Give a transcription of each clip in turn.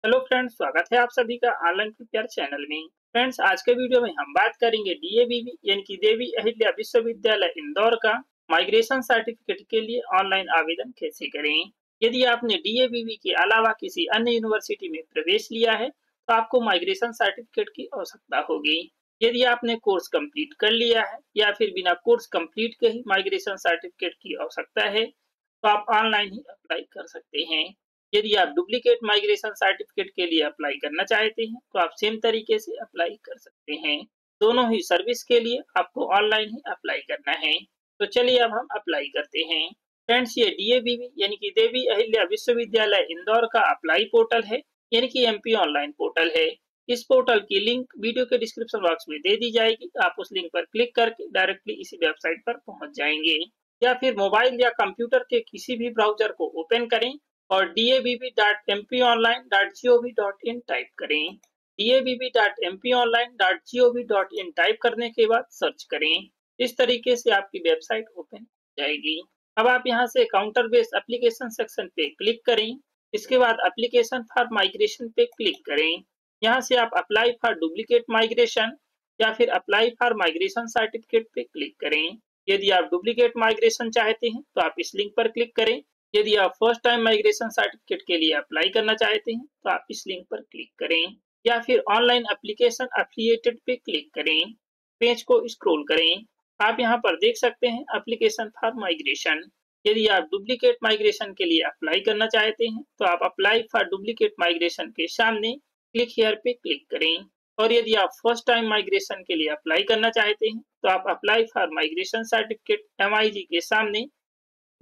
Hello friends, स्वागत है आप सभी का ऑनलाइन प्रिपेयर चैनल में। फ्रेंड्स, आज के वीडियो में हम बात करेंगे डीएवीवी यानी कि देवी अहिल्या विश्वविद्यालय इंदौर का माइग्रेशन सर्टिफिकेट के लिए ऑनलाइन आवेदन कैसे करें। यदि आपने डीएवीवी के अलावा किसी अन्य यूनिवर्सिटी में प्रवेश लिया है तो आपको माइग्रेशन सर्टिफिकेट की आवश्यकता होगी। यदि आपने कोर्स कंप्लीट कर लिया है या फिर बिना कोर्स कंप्लीट के ही माइग्रेशन सर्टिफिकेट की आवश्यकता है तो आप ऑनलाइन ही अप्लाई कर सकते हैं। यदि आप डुप्लीकेट माइग्रेशन सर्टिफिकेट के लिए अप्लाई करना चाहते हैं तो आप सेम तरीके से अप्लाई कर सकते हैं। दोनों ही सर्विस के लिए आपको ऑनलाइन ही अप्लाई करना है। तो चलिए अब हम अप्लाई करते हैं। फ्रेंड्स, ये डीएवीवी यानी कि देवी अहिल्या विश्वविद्यालय इंदौर का अप्लाई पोर्टल है, यानी कि एमपी ऑनलाइन पोर्टल है। इस पोर्टल की लिंक वीडियो के डिस्क्रिप्शन बॉक्स में दे दी जाएगी। आप उस लिंक पर क्लिक करके डायरेक्टली इसी वेबसाइट पर पहुंच जाएंगे, या फिर मोबाइल या कंप्यूटर के किसी भी ब्राउजर को ओपन करें और dabb.mpionline.gov.in टाइप करें। dabb.mpionline.gov.in टाइप करने के बाद सर्च करें। इस तरीके से आपकी वेबसाइट ओपन हो जाएगी। अब आप यहां से काउंटर बेस्ड एप्लीकेशन सेक्शन पे क्लिक करें। इसके बाद एप्लीकेशन फॉर माइग्रेशन पे क्लिक करें। यहां से आप अप्लाई फॉर डुप्लीकेट माइग्रेशन या फिर अप्लाई फॉर माइग्रेशन सर्टिफिकेट पे क्लिक करें। यदि आप डुप्लीकेट माइग्रेशन चाहते हैं तो आप इस लिंक पर क्लिक करें। यदि आप फर्स्ट टाइम माइग्रेशन सर्टिफिकेट के लिए अप्लाई करना चाहते हैं तो आप इस लिंक पर क्लिक करें, या फिर ऑनलाइन एप्लीकेशन एफिलिएटेड पे क्लिक करें। पेज को स्क्रॉल करें। आप यहां पर देख सकते हैं एप्लीकेशन फॉर माइग्रेशन। यदि आप डुप्लीकेट माइग्रेशन के लिए अप्लाई करना चाहते हैं तो आप अप्लाई फॉर डुप्लीकेट माइग्रेशन के सामने क्लिक हियर पे क्लिक करें, और यदि आप फर्स्ट टाइम माइग्रेशन के लिए अप्लाई करना चाहते हैं तो आप apply for migration certificate MIG के सामने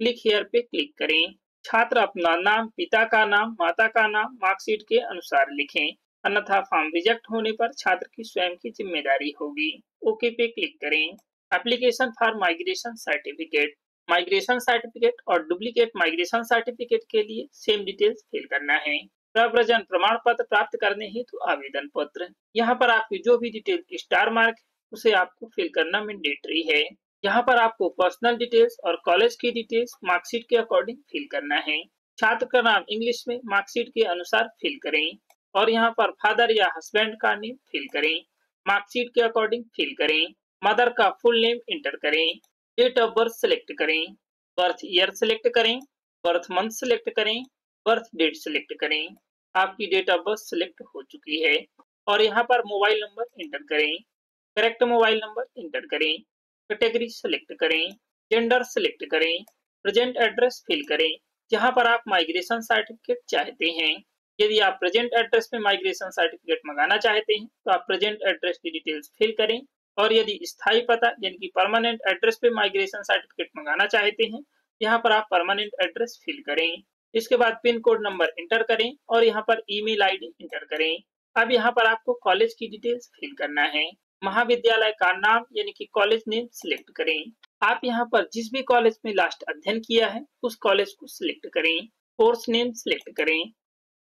क्लिक हियर पे क्लिक करें। छात्र अपना नाम, पिता का नाम, माता का नाम मार्कशीट के अनुसार लिखें, अन्यथा फॉर्म रिजेक्ट होने पर छात्र की स्वयं की जिम्मेदारी होगी। ओके पे क्लिक करें। Application for migration certificate. Migration certificate और डुप्लीकेट माइग्रेशन सर्टिफिकेट के लिए सेम डिटेल्स फिल करना है। प्रव्रजन प्रमाण पत्र प्राप्त करने हेतु आवेदन पत्र। यहाँ पर आपकी जो भी डिटेल स्टार मार्क उसे आपको फिल करना मैंडेटरी है। यहाँ पर आपको पर्सनल डिटेल्स और कॉलेज की डिटेल्स मार्कशीट के अकॉर्डिंग फिल करना है। छात्र का नाम इंग्लिश में मार्कशीट के अनुसार फिल करें, और यहाँ पर फादर या हस्बैंड का नेम फिल करें, मार्कशीट के अकॉर्डिंग फिल करें। मदर का फुल नेम इंटर करें। डेट ऑफ बर्थ सिलेक्ट करें। बर्थ ईयर सिलेक्ट करें। बर्थ मंथ सिलेक्ट करें। बर्थ डेट सिलेक्ट करें। आपकी डेट ऑफ बर्थ सिलेक्ट हो चुकी है, और यहाँ पर मोबाइल नंबर इंटर करें। करेक्ट मोबाइल नंबर इंटर करें। कैटेगरी सेलेक्ट करें। जेंडर सेलेक्ट करें। प्रेजेंट एड्रेस फिल करें जहां पर आप माइग्रेशन सर्टिफिकेट चाहते हैं। यदि आप प्रेजेंट एड्रेस में माइग्रेशन सर्टिफिकेट मंगाना चाहते हैं तो आप प्रेजेंट एड्रेस की डिटेल्स फिल करें, और यदि स्थायी पता यानी कि परमानेंट एड्रेस पे माइग्रेशन सर्टिफिकेट मंगाना चाहते हैं यहाँ पर आप परमानेंट एड्रेस फिल करें। इसके बाद पिन कोड नंबर इंटर करें और यहाँ पर ईमेल आईडी इंटर करें। अब यहाँ पर आपको कॉलेज की डिटेल्स फिल करना है। महाविद्यालय का नाम यानी कि कॉलेज नेम सिलेक्ट करें। आप यहाँ पर जिस भी कॉलेज में लास्ट अध्ययन किया है उस कॉलेज को सिलेक्ट करें। कोर्स नेम सिलेक्ट करें।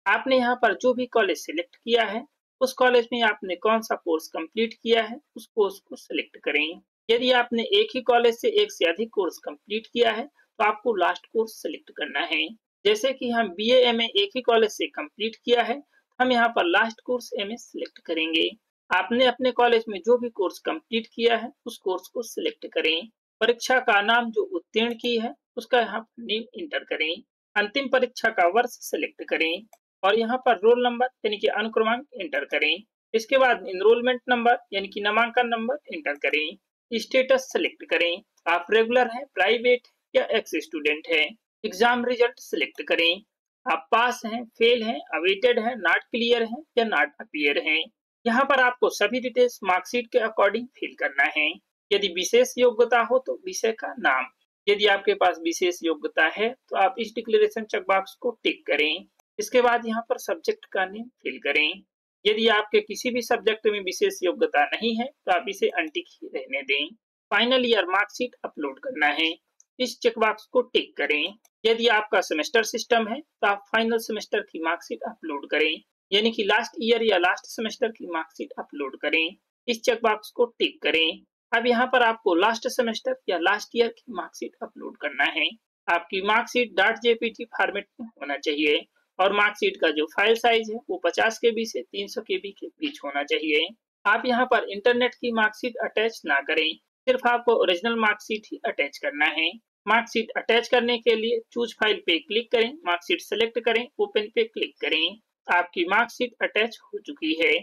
आपने यहाँ पर जो भी कॉलेज सिलेक्ट किया है उस कॉलेज में आपने कौन सा कोर्स कंप्लीट किया है उस कोर्स को सिलेक्ट करें। यदि आपने एक ही कॉलेज से एक से अधिक कोर्स कंप्लीट किया है तो आपको लास्ट कोर्स सिलेक्ट करना है। जैसे कि हम BA MA एक ही कॉलेज से कंप्लीट किया है, हम यहाँ पर लास्ट कोर्स MA सिलेक्ट करेंगे। आपने अपने कॉलेज में जो भी कोर्स कंप्लीट किया है उस कोर्स को सिलेक्ट करें। परीक्षा का नाम जो उत्तीर्ण की है उसका यहाँ पर नेम इंटर करें। अंतिम परीक्षा का वर्ष सिलेक्ट करें, और यहाँ पर रोल नंबर यानी कि अनुक्रमांक इंटर करें। इसके बाद एनरोलमेंट नंबर यानी कि नामांकन नंबर इंटर करें। स्टेटस सिलेक्ट करें, आप रेगुलर है, प्राइवेट या एक्स स्टूडेंट है। एग्जाम रिजल्ट सिलेक्ट करें, आप पास हैं, फेल हैं, अवेटेड है, नॉट क्लियर है या नॉट अपीयर है। यहाँ पर आपको सभी डिटेल्स मार्कशीट के अकॉर्डिंग फिल करना है। यदि विशेष योग्यता हो तो विषय का नाम। यदि आपके पास विशेष योग्यता है तो आप इस डिक्लेरेशन चेक बॉक्स को टिक करें। इसके बाद यहाँ पर सब्जेक्ट का नेम फिल करें। यदि आपके किसी भी सब्जेक्ट में विशेष योग्यता नहीं है तो आप इसे अनटिक ही रहने दें। फाइनल ईयर मार्कशीट अपलोड करना है। इस चेक बॉक्स को टिक करें। यदि आपका सेमेस्टर सिस्टम है तो आप फाइनल सेमेस्टर की मार्कशीट अपलोड करें, यानी कि लास्ट ईयर या लास्ट सेमेस्टर की मार्कशीट अपलोड करें। इस चेक बॉक्स को टिक करें। अब यहाँ पर आपको लास्ट सेमेस्टर या लास्ट ईयर की मार्कशीट अपलोड करना है। आपकी मार्कशीट .jpg फॉर्मेट में होना चाहिए, और मार्कशीट का जो फाइल साइज है वो 50 केबी से 300 केबी के बीच होना चाहिए। आप यहाँ पर इंटरनेट की मार्कशीट अटैच ना करें, सिर्फ आपको ओरिजिनल मार्कशीट ही अटैच करना है। मार्कशीट अटैच करने के लिए चूज फाइल पे क्लिक करें, मार्कशीट सेलेक्ट करें, ओपन पे क्लिक करें। आपकी मार्कशीट अटैच हो चुकी है।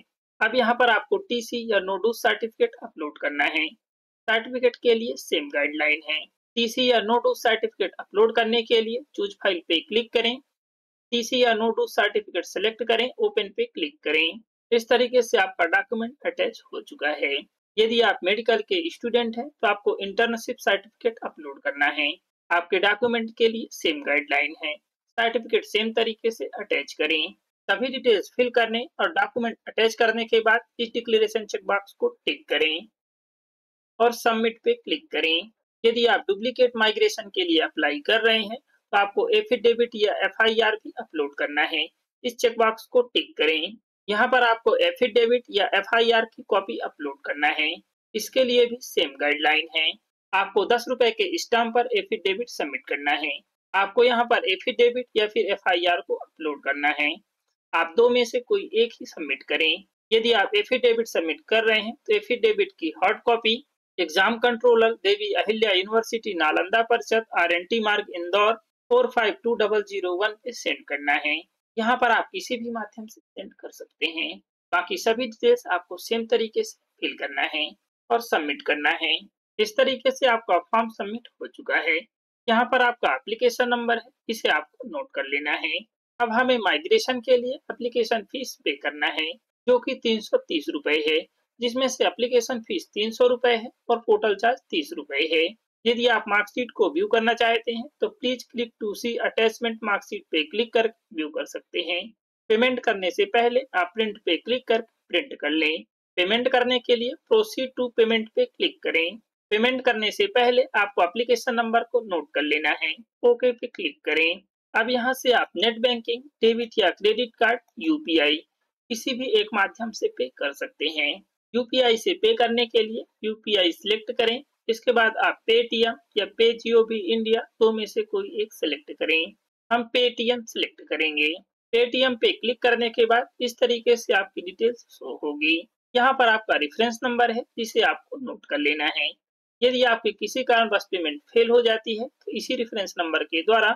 अब यहाँ पर आपको टीसी या नोडूज सर्टिफिकेट अपलोड करना है। सर्टिफिकेट के लिए सेम गाइडलाइन है। टीसी या नोडूज सर्टिफिकेट अपलोड करने के लिए चूज फाइल पे क्लिक करें, टीसी या नोडूज सर्टिफिकेट सेलेक्ट करें, ओपन पे क्लिक करें। इस तरीके से आपका डॉक्यूमेंट अटैच हो चुका है। यदि आप मेडिकल के स्टूडेंट हैं तो आपको इंटर्नशिप सर्टिफिकेट अपलोड करना है। आपके डॉक्यूमेंट के लिए सेम गाइडलाइन है। सर्टिफिकेट सेम तरीके से अटैच करें। सभी डिटेल्स फिल करने और डॉक्यूमेंट अटैच करने के बाद इस डिक्लेरेशन चेक बॉक्स को टिक करें और सबमिट पे क्लिक करें। यदि आप डुप्लीकेट माइग्रेशन के लिए अप्लाई कर रहे हैं तो आपको एफिडेविट या एफआईआर भी अपलोड करना है। इस चेकबॉक्स को टिक करें। यहाँ पर आपको एफिडेविट या एफआईआर की कॉपी अपलोड करना है। इसके लिए भी सेम गाइडलाइन है। आपको 10 रुपए के स्टैम्प पर एफिडेविट सबमिट करना है। आपको यहाँ पर एफिडेविट या फिर एफआईआर को अपलोड करना है। आप दो में से कोई एक ही सबमिट करें। यदि आप एफिडेविट सबमिट कर रहे हैं तो एफिडेविट की hard copy exam controller Devi Ahilya university Nalanda परिषद RNT मार्ग इंदौर 452001 पे सेंड करना है। यहाँ पर आप किसी भी माध्यम से सेंड कर सकते हैं। बाकी सभी डिटेल्स आपको सेम तरीके से फिल करना है और सबमिट करना है। इस तरीके से आपका फॉर्म सबमिट हो चुका है। यहाँ पर आपका एप्लीकेशन नंबर है, इसे आपको नोट कर लेना है। अब हमें माइग्रेशन के लिए एप्लीकेशन फीस पे करना है, जो कि 330 रुपए है, जिसमें से एप्लीकेशन फीस 300 रुपए है और पोर्टल चार्ज 30 रुपए है। यदि आप मार्कशीट को व्यू करना चाहते हैं तो please click to see attachment marksheet पे क्लिक कर व्यू कर सकते हैं। पेमेंट करने से पहले आप प्रिंट पे क्लिक कर प्रिंट कर लें। पेमेंट करने के लिए प्रोसीड टू पेमेंट पे क्लिक करें। पेमेंट करने से पहले आपको एप्लीकेशन नंबर को नोट कर लेना है। ओके पे क्लिक करें। अब यहाँ से आप नेट बैंकिंग, डेबिट या क्रेडिट कार्ड, यूपीआई किसी भी एक माध्यम से पे कर सकते हैं। यूपीआई से पे करने के लिए यूपीआई सिलेक्ट करें। इसके बाद आप पेटीएम या पेजीओबी इंडिया दो में से कोई एक सिलेक्ट करें। हम पेटीएम सिलेक्ट करेंगे। पेटीएम पे क्लिक करने के बाद इस तरीके से आपकी डिटेल्स शो होगी। यहाँ पर आपका रेफरेंस नंबर है, जिसे आपको नोट कर लेना है। यदि आपकी किसी कारणवश पेमेंट फेल हो जाती है तो इसी रेफरेंस नंबर के द्वारा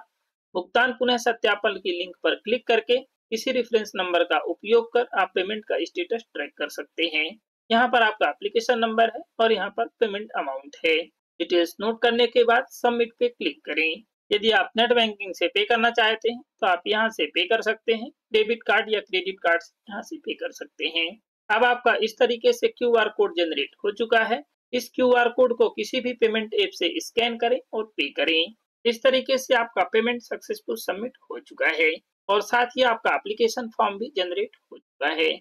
भुगतान पुनः सत्यापन की लिंक पर क्लिक करके इसी रेफरेंस नंबर का उपयोग कर आप पेमेंट का स्टेटस ट्रैक कर सकते हैं। यहाँ पर आपका एप्लीकेशन नंबर है और यहाँ पर पेमेंट अमाउंट है। डिटेल्स नोट करने के बाद सबमिट पे क्लिक करें। यदि आप नेट बैंकिंग से पे करना चाहते हैं तो आप यहाँ से पे कर सकते हैं। डेबिट कार्ड या क्रेडिट कार्ड से यहाँ से पे कर सकते हैं। अब आपका इस तरीके से QR कोड जनरेट हो चुका है। इस QR कोड को किसी भी पेमेंट ऐप से स्कैन करें और पे करें। इस तरीके से आपका पेमेंट सक्सेसफुल सबमिट हो चुका है और साथ ही आपका एप्लीकेशन फॉर्म भी जनरेट हो चुका है।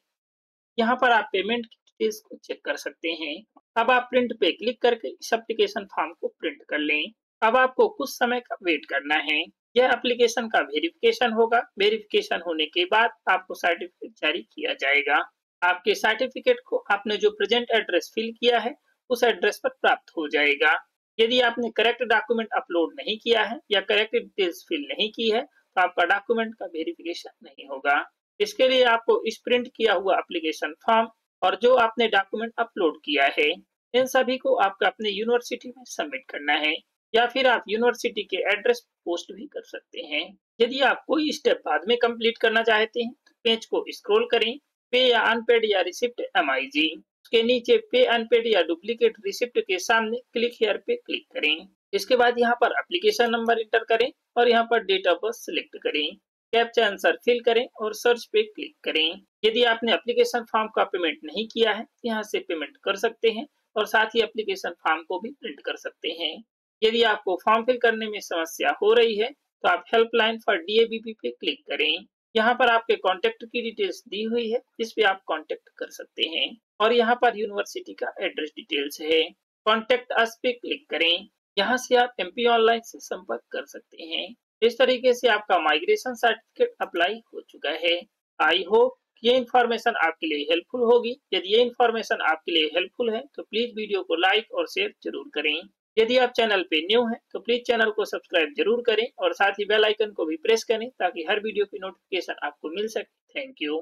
यहाँ पर आप पेमेंट की डिटेल्स को चेक कर सकते हैं। अब आप प्रिंट पे क्लिक करके इस एप्लीकेशन फॉर्म को प्रिंट कर लें। अब आपको कुछ समय का वेट करना है। यह एप्लीकेशन का वेरिफिकेशन होगा। वेरिफिकेशन होने के बाद आपको सर्टिफिकेट जारी किया जाएगा। आपके सर्टिफिकेट को आपने जो प्रेजेंट एड्रेस फिल किया है उस एड्रेस पर प्राप्त हो जाएगा। यदि आपने करेक्ट डॉक्यूमेंट अपलोड नहीं किया है या करेक्ट डिटेल्स फिल नहीं की है तो आपका डॉक्यूमेंट का वेरिफिकेशन नहीं होगा। इसके लिए आपको इस प्रिंट किया हुआ एप्लीकेशन फॉर्म और जो आपने डॉक्यूमेंट अपलोड किया है इन सभी को आपको अपने यूनिवर्सिटी में सबमिट करना है या फिर आप यूनिवर्सिटी के एड्रेस पोस्ट भी कर सकते हैं। यदि आप कोई स्टेप बाद में कंप्लीट करना चाहते हैं तो पेज को स्क्रॉल करें। पे या अनपेड या रिसिप्ट MIG, उसके नीचे पे अनपेड या डुप्लीकेट रिसिप्ट के सामने क्लिक हियर पे क्लिक करें। इसके बाद यहाँ पर एप्लीकेशन नंबर इंटर करें और यहाँ पर डेट ऑफ बर्थ सिलेक्ट करें। कैप्चा आंसर फिल करें और सर्च पे क्लिक करें। यदि आपने एप्लीकेशन फॉर्म का पेमेंट नहीं किया है तो यहाँ से पेमेंट कर सकते हैं और साथ ही एप्लीकेशन फॉर्म को भी प्रिंट कर सकते हैं। यदि आपको फॉर्म फिल करने में समस्या हो रही है तो आप हेल्पलाइन फॉर DABP पे क्लिक करें। यहाँ पर आपके कॉन्टेक्ट की डिटेल्स दी हुई है, जिस पे आप कॉन्टेक्ट कर सकते हैं और यहाँ पर यूनिवर्सिटी का एड्रेस डिटेल्स है। कॉन्टेक्ट अस पे क्लिक करें। यहाँ से आप MP ऑनलाइन से संपर्क कर सकते हैं। इस तरीके से आपका माइग्रेशन सर्टिफिकेट अप्लाई हो चुका है। आई होप ये इन्फॉर्मेशन आपके लिए हेल्पफुल होगी। यदि ये इन्फॉर्मेशन आपके लिए हेल्पफुल है तो प्लीज वीडियो को लाइक और शेयर जरूर करें। यदि आप चैनल पे न्यू हैं तो प्लीज चैनल को सब्सक्राइब जरूर करें और साथ ही बेल आइकन को भी प्रेस करें ताकि हर वीडियो की नोटिफिकेशन आपको मिल सके। Thank you.